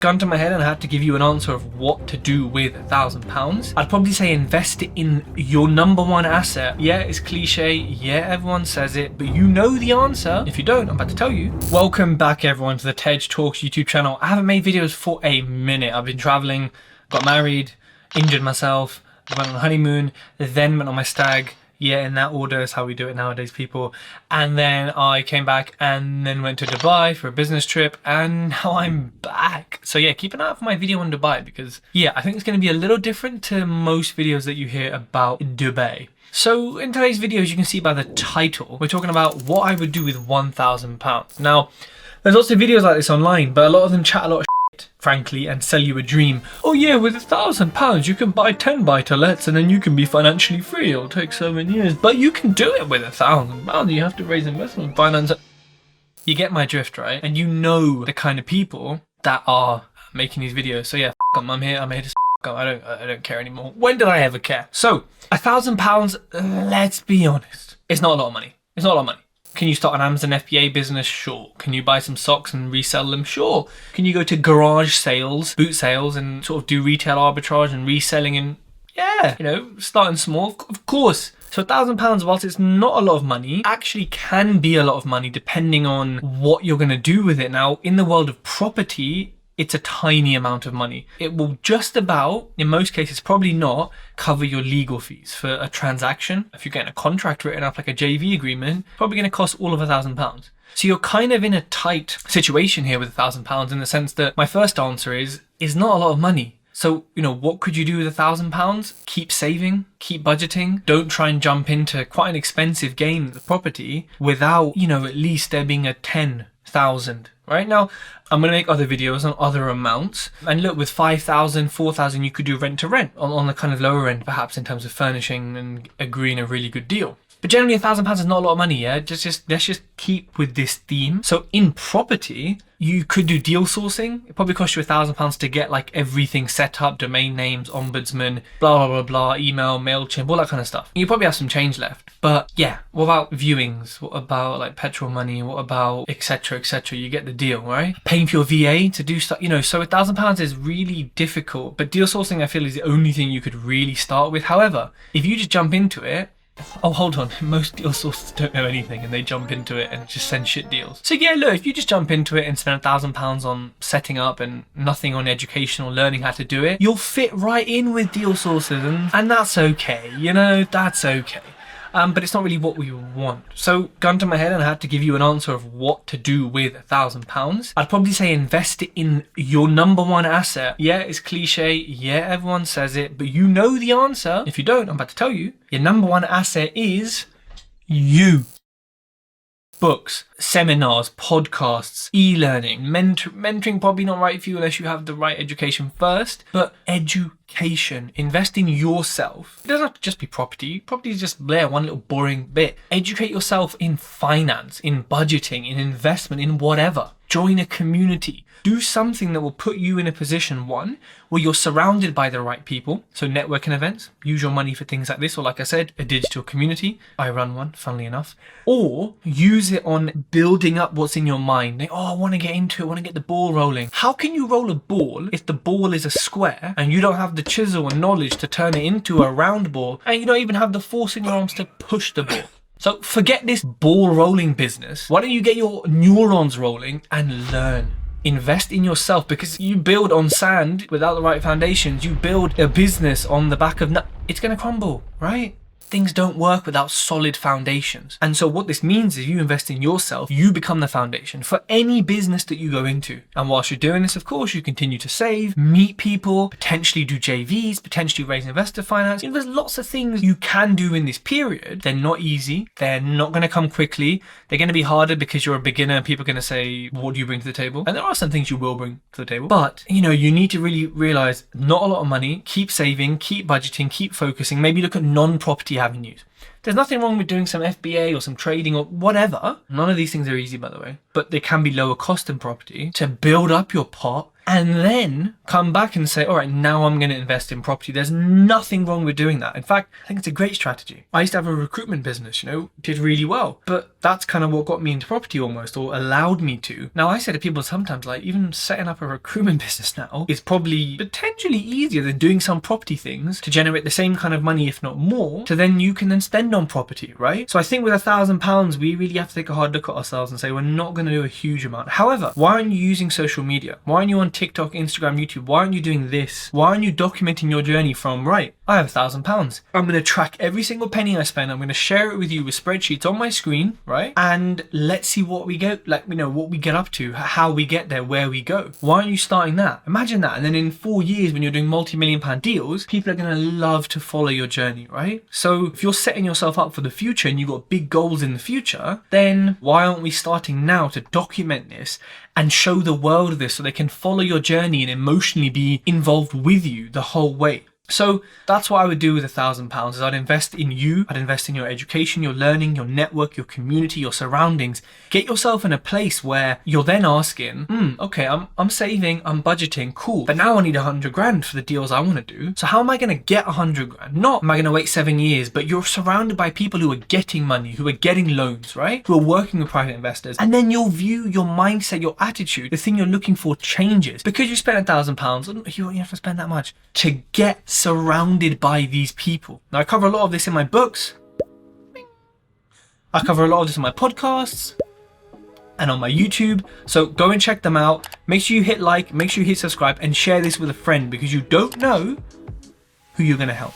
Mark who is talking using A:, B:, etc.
A: gun to my head and I had to give you an answer of what to do with £1,000, I'd probably say invest it in your number one asset. Yeah, it's cliche. Yeah, everyone says it, but you know the answer. If you don't, I'm about to tell you. Welcome back everyone to the Tej Talks YouTube channel. I haven't made videos for a minute. I've been traveling, got married, injured myself, went on a honeymoon, then went on my stag. Yeah, in that order is how we do it nowadays, people. And then I came back and then went to Dubai for a business trip, and now I'm back. So yeah, keep an eye out for my video on Dubai because yeah, I think it's going to be a little different to most videos that you hear about Dubai. So in today's video, as you can see by the title, we're talking about what I would do with £1,000. Now, there's lots of videos like this online, but a lot of them chat a lot of frankly, and sell you a dream. Oh yeah, with £1,000 you can buy 10 buy-to-lets and then you can be financially free. It'll take 7 years, but you can do it with £1,000. You have to raise investment finance. You get my drift, right? And you know the kind of people that are making these videos. So yeah, f them. I'm here to f them. I don't care anymore. When did I ever care? So £1,000, let's be honest, it's not a lot of money. It's not a lot of money. Can you start an Amazon FBA business? Sure. Can you buy some socks and resell them? Sure. Can you go to garage sales, boot sales, and sort of do retail arbitrage and reselling? And yeah, you know, starting small, of course. So £1,000, whilst it's not a lot of money, actually can be a lot of money depending on what you're going to do with it. Now, in the world of property, it's a tiny amount of money. It will just about, in most cases, probably not, cover your legal fees for a transaction. If you're getting a contract written up like a JV agreement, probably going to cost all of £1,000. So you're kind of in a tight situation here with £1,000 in the sense that my first answer is not a lot of money. So, you know, what could you do with £1,000? Keep saving, keep budgeting. Don't try and jump into quite an expensive game with the property without, you know, at least there being a 10,000. Right now, I'm going to make other videos on other amounts. And look, with 5,000, 4,000, you could do rent to rent on the kind of lower end, perhaps in terms of furnishing and agreeing a really good deal. But generally, £1,000 is not a lot of money, yeah? Let's just keep with this theme. So in property, you could do deal sourcing. It probably costs you £1,000 to get like everything set up, domain names, ombudsman, blah, blah, blah, blah, email, MailChimp, all that kind of stuff. You probably have some change left. But yeah, what about viewings? What about like petrol money? What about etc, etc? You get the deal, right? Paying for your VA to do stuff, you know, so £1,000 is really difficult. But deal sourcing, I feel, is the only thing you could really start with. However, if you just jump into it, oh, hold on. Most deal sources don't know anything and they jump into it and just send shit deals. So yeah, look, if you just jump into it and spend £1,000 on setting up and nothing on education or learning how to do it, you'll fit right in with deal sources and that's okay. You know, that's okay. But it's not really what we want. So gun to my head and I had to give you an answer of what to do with £1,000. I'd probably say invest it in your number one asset. Yeah, it's cliche. Yeah, everyone says it, but you know the answer. If you don't, I'm about to tell you. Your number one asset is you. Books, seminars, podcasts, e-learning, mentoring probably not right for you unless you have the right education first, but education, invest in yourself. It doesn't have to just be property. Property is just there, one little boring bit. Educate yourself in finance, in budgeting, in investment, in whatever. Join a community. Do something that will put you in a position, one, where you're surrounded by the right people. So networking events, use your money for things like this, or like I said, a digital community. I run one, funnily enough. Or use it on building up what's in your mind. Like, oh, I want to get into it, I want to get the ball rolling. How can you roll a ball if the ball is a square and you don't have the chisel and knowledge to turn it into a round ball and you don't even have the force in your arms to push the ball? So forget this ball rolling business. Why don't you get your neurons rolling and learn? Invest in yourself, because you build on sand without the right foundations. You build a business on the back of it's going to crumble, right? Things don't work without solid foundations. And so what this means is you invest in yourself, you become the foundation for any business that you go into. And whilst you're doing this, of course, you continue to save, meet people, potentially do JVs, potentially raise investor finance. You know, there's lots of things you can do in this period. They're not easy. They're not going to come quickly. They're going to be harder because you're a beginner and people are going to say, what do you bring to the table? And there are some things you will bring to the table. But, you know, you need to really realize not a lot of money, keep saving, keep budgeting, keep focusing, maybe look at non-property avenues. There's nothing wrong with doing some FBA or some trading or whatever. None of these things are easy, by the way, but they can be lower cost than property to build up your pot and then come back and say, all right, now I'm going to invest in property. There's nothing wrong with doing that. In fact, I think it's a great strategy. I used to have a recruitment business, did really well, but that's kind of what got me into property almost, or allowed me to. Now, I say to people sometimes, like, even setting up a recruitment business now is probably potentially easier than doing some property things to generate the same kind of money, if not more, to then you can then spend on property, right? So I think with £1,000, we really have to take a hard look at ourselves and say, we're not going to do a huge amount. However, why aren't you using social media? Why aren't you on TikTok, Instagram, YouTube? Why aren't you doing this? Why aren't you documenting your journey from, right, I have £1,000. I'm going to track every single penny I spend. I'm going to share it with you with spreadsheets on my screen, right? And let's see what we get, what we get up to, how we get there, where we go. Why aren't you starting that? Imagine that. And then in 4 years, when you're doing multi-million-pound deals, people are going to love to follow your journey, right? So if you're setting yourself up for the future and you've got big goals in the future, then why aren't we starting now to document this and show the world this so they can follow your journey and emotionally be involved with you the whole way? So that's what I would do with £1,000 is I'd invest in you. I'd invest in your education, your learning, your network, your community, your surroundings. Get yourself in a place where you're then asking, okay, I'm saving, I'm budgeting, cool. But now I need 100 grand for the deals I want to do. So how am I going to get 100 grand? Not am I going to wait 7 years, but you're surrounded by people who are getting money, who are getting loans, right? Who are working with private investors. And then your view, your mindset, your attitude, the thing you're looking for changes. Because you spent £1,000, you don't have to spend that much to get surrounded by these people. Now, I cover a lot of this in my books. I cover a lot of this in my podcasts and on my YouTube. So go and check them out. Make sure you hit like, make sure you hit subscribe, and share this with a friend, because you don't know who you're going to help.